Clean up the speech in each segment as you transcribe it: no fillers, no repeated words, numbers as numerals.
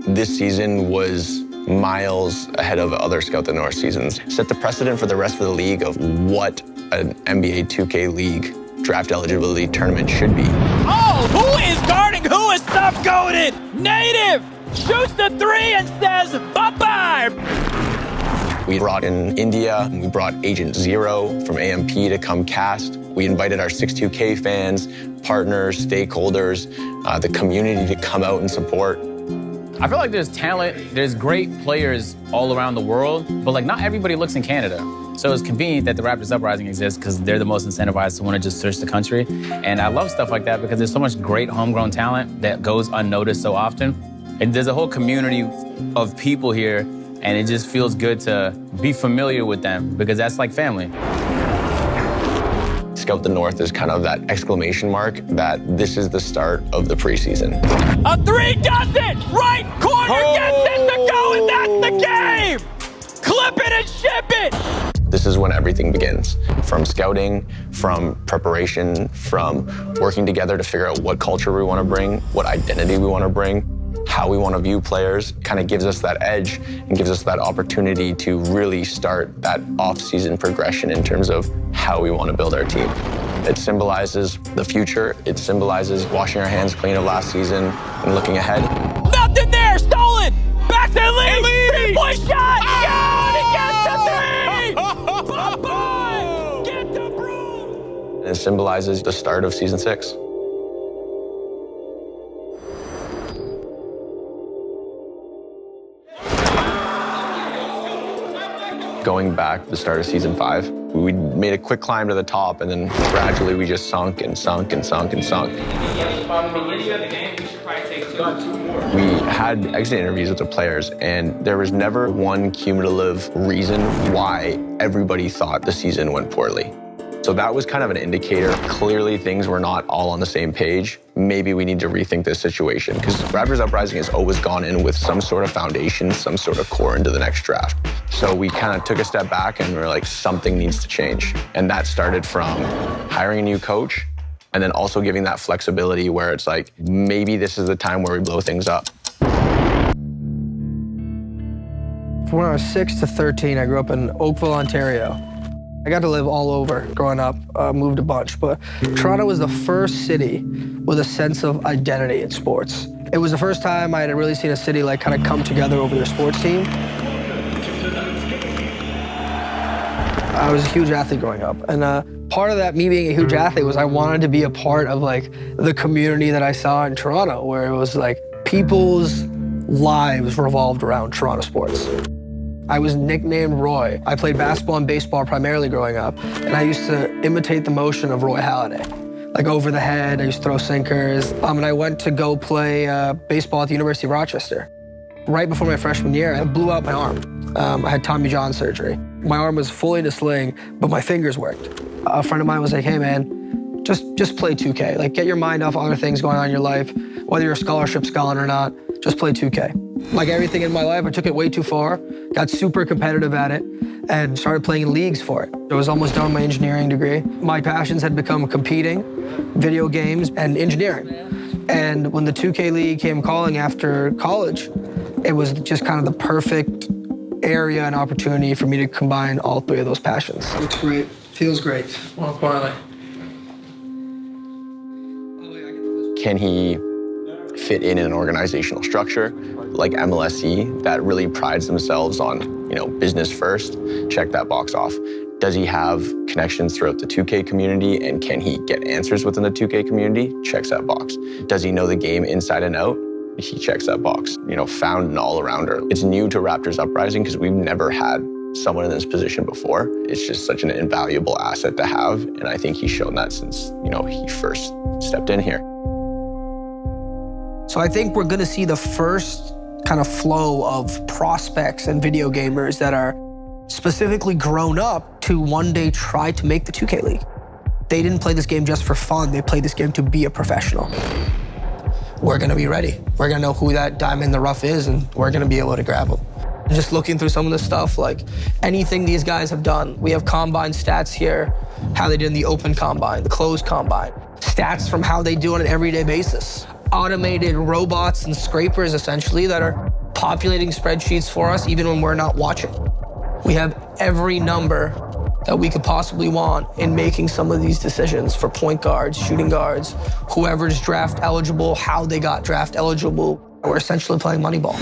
This season was miles ahead of other Scout the North seasons. Set the precedent for the rest of the league of what an NBA 2K League draft eligibility tournament should be. Oh, who is guarding? Who is soft-coded? Native shoots the three and says bye-bye. We brought in India, we brought Agent Zero from AMP to come cast. We invited our 6-2K fans, partners, stakeholders, the community to come out and support. I feel like there's talent, there's great players all around the world, but like not everybody looks in Canada. So it's convenient that the Raptors Uprising exists because they're the most incentivized to want to just search the country. And I love stuff like that because there's so much great homegrown talent that goes unnoticed so often. And there's a whole community of people here, and it just feels good to be familiar with them because that's like family. Scout the North is kind of that exclamation mark that this is the start of the preseason. A three does it! Right corner gets it to go, and that's the game! Clip it and ship it! This is when everything begins. From scouting, from preparation, from working together to figure out what culture we want to bring, what identity we want to bring, how we want to view players, kind of gives us that edge and gives us that opportunity to really start that off-season progression in terms of how we want to build our team. It symbolizes the future. It symbolizes washing our hands clean of last season and looking ahead. Nothing there, stolen! Back to Lee! Three-point shot! Good! It gets the three! Bye-bye! Get the broom! And it symbolizes the start of season 6. Going back to the start of season 5, we made a quick climb to the top, and then gradually we just sunk and sunk and sunk and sunk. We had exit interviews with the players, and there was never one cumulative reason why everybody thought the season went poorly. So that was kind of an indicator. Clearly, things were not all on the same page. Maybe we need to rethink this situation, because Raptors Uprising has always gone in with some sort of foundation, some sort of core into the next draft. So we kind of took a step back and we were like, something needs to change. And that started from hiring a new coach and then also giving that flexibility where it's like, maybe this is the time where we blow things up. From when I was 6 to 13, I grew up in Oakville, Ontario. I got to live all over growing up, moved a bunch, but Toronto was the first city with a sense of identity in sports. It was the first time I had really seen a city like kind of come together over their sports team. I was a huge athlete growing up, and part of that, me being a huge athlete, was I wanted to be a part of like the community that I saw in Toronto, where it was like people's lives revolved around Toronto sports. I was nicknamed Roy. I played basketball and baseball primarily growing up, and I used to imitate the motion of Roy Halladay. Like over the head, I used to throw sinkers. And I went to go play baseball at the University of Rochester. Right before my freshman year, I blew out my arm. I had Tommy John surgery. My arm was fully in a sling, but my fingers worked. A friend of mine was like, hey man, just play 2K. Like get your mind off other things going on in your life, whether you're a scholarship scholar or not, just play 2K. Like everything in my life, I took it way too far, got super competitive at it, and started playing in leagues for it. I was almost done with my engineering degree. My passions had become competing, video games, and engineering. And when the 2K League came calling after college, it was just kind of the perfect area and opportunity for me to combine all three of those passions. Looks great, feels great, more quietly. Can he fit in an organizational structure like MLSE that really prides themselves on, business first? Check that box off. Does he have connections throughout the 2K community, and can he get answers within the 2K community? Checks that box. Does he know the game inside and out? He checks that box. Found an all-arounder. It's new to Raptors Uprising because we've never had someone in this position before. It's just such an invaluable asset to have, and I think he's shown that since, he first stepped in here. So I think we're gonna see the first kind of flow of prospects and video gamers that are specifically grown up to one day try to make the 2K League. They didn't play this game just for fun, they played this game to be a professional. We're gonna be ready. We're gonna know who that diamond in the rough is, and we're gonna be able to grab them. Just looking through some of the stuff, like anything these guys have done. We have combine stats here, how they did in the open combine, the closed combine. Stats from how they do on an everyday basis. Automated robots and scrapers, essentially, that are populating spreadsheets for us even when we're not watching. We have every number that we could possibly want in making some of these decisions for point guards, shooting guards, whoever's draft eligible, how they got draft eligible. We're essentially playing Moneyball.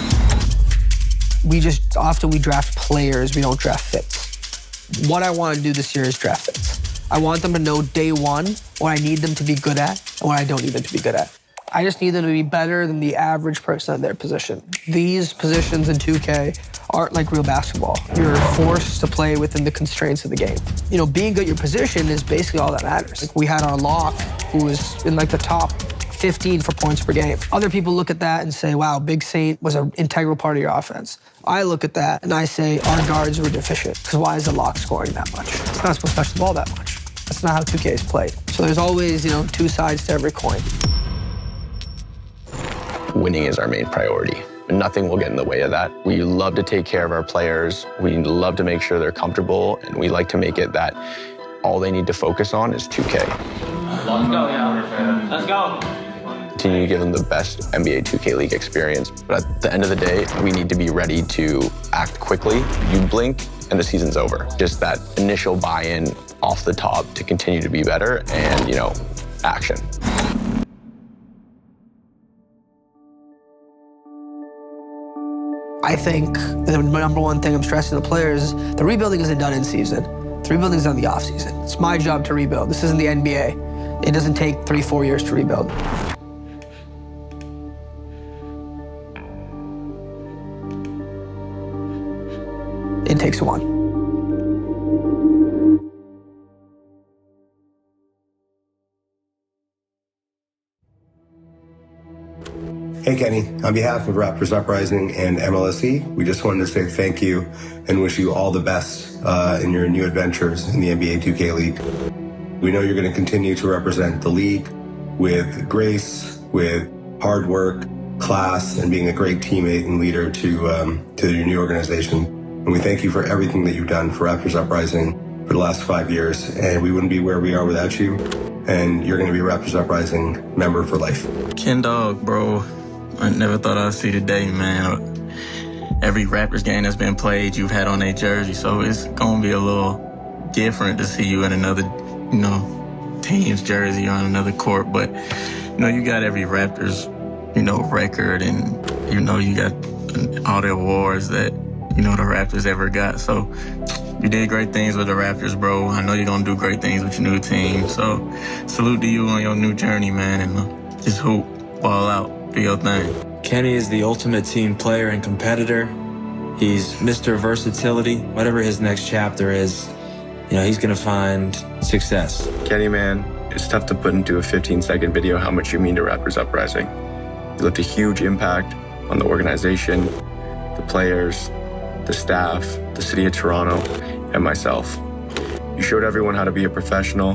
Often we draft players, we don't draft fits. What I want to do this year is draft fits. I want them to know day one what I need them to be good at and what I don't need them to be good at. I just need them to be better than the average person at their position. These positions in 2K aren't like real basketball. You're forced to play within the constraints of the game. You know, being good at your position is basically all that matters. Like, we had our lock who was in like the top 15 for points per game. Other people look at that and say, wow, Big Saint was an integral part of your offense. I look at that and I say our guards were deficient, because why is the lock scoring that much? It's not supposed to touch the ball that much. That's not how 2K is played. So there's always, you know, two sides to every coin. Winning is our main priority. Nothing will get in the way of that. We love to take care of our players. We love to make sure they're comfortable, and we like to make it that all they need to focus on is 2K. Let's go, yeah. Let's go. Continue to give them the best NBA 2K League experience. But at the end of the day, we need to be ready to act quickly. You blink and the season's over. Just that initial buy-in off the top to continue to be better and, you know, action. I think the number one thing I'm stressing to the players is the rebuilding isn't done in season. The rebuilding is done in the off season. It's my job to rebuild. This isn't the NBA. It doesn't take 3-4 years to rebuild. It takes one. Hey, Kenny. On behalf of Raptors Uprising and MLSE, we just wanted to say thank you and wish you all the best in your new adventures in the NBA 2K League. We know you're going to continue to represent the league with grace, with hard work, class, and being a great teammate and leader to your new organization. And we thank you for everything that you've done for Raptors Uprising for the last 5 years. And we wouldn't be where we are without you. And you're going to be a Raptors Uprising member for life. Ken Dog, bro. I never thought I'd see the day, man. Every Raptors game that's been played, you've had on a jersey, so it's gonna be a little different to see you in another, you know, team's jersey on another court. But, you know, you got every Raptors, you know, record, and, you know, you got all the awards that, you know, the Raptors ever got. So you did great things with the Raptors, bro. I know you're gonna do great things with your new team. So salute to you on your new journey, man, and just hoop, ball out. Do your thing. Kenny is the ultimate team player and competitor. He's Mr. Versatility. Whatever his next chapter is, you know, he's gonna find success. Kenny, man, it's tough to put into a 15-second video how much you mean to Raptors Uprising. You left a huge impact on the organization, the players, the staff, the city of Toronto, and myself. You showed everyone how to be a professional,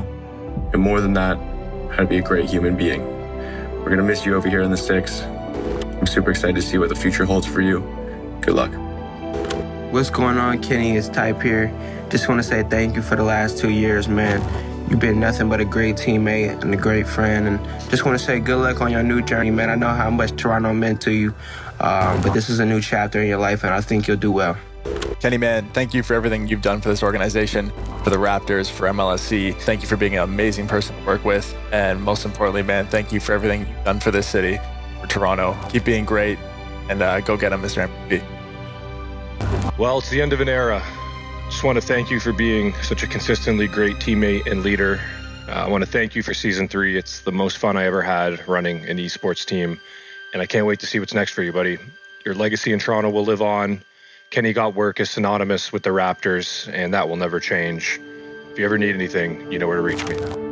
and more than that, how to be a great human being. We're gonna miss you over here in the 6. I'm super excited to see what the future holds for you. Good luck. What's going on, Kenny? It's Type here. Just want to say thank you for the last 2 years, man. You've been nothing but a great teammate and a great friend. And just want to say good luck on your new journey, man. I know how much Toronto meant to you, but this is a new chapter in your life, and I think you'll do well. Kenny, man, thank you for everything you've done for this organization, for the Raptors, for MLSE. Thank you for being an amazing person to work with. And most importantly, man, thank you for everything you've done for this city, for Toronto. Keep being great, and go get him, Mr. MVP. Well, it's the end of an era. Just want to thank you for being such a consistently great teammate and leader. I want to thank you for Season 3. It's the most fun I ever had running an esports team. And I can't wait to see what's next for you, buddy. Your legacy in Toronto will live on. Kenny Got Work is synonymous with the Raptors, and that will never change. If you ever need anything, you know where to reach me.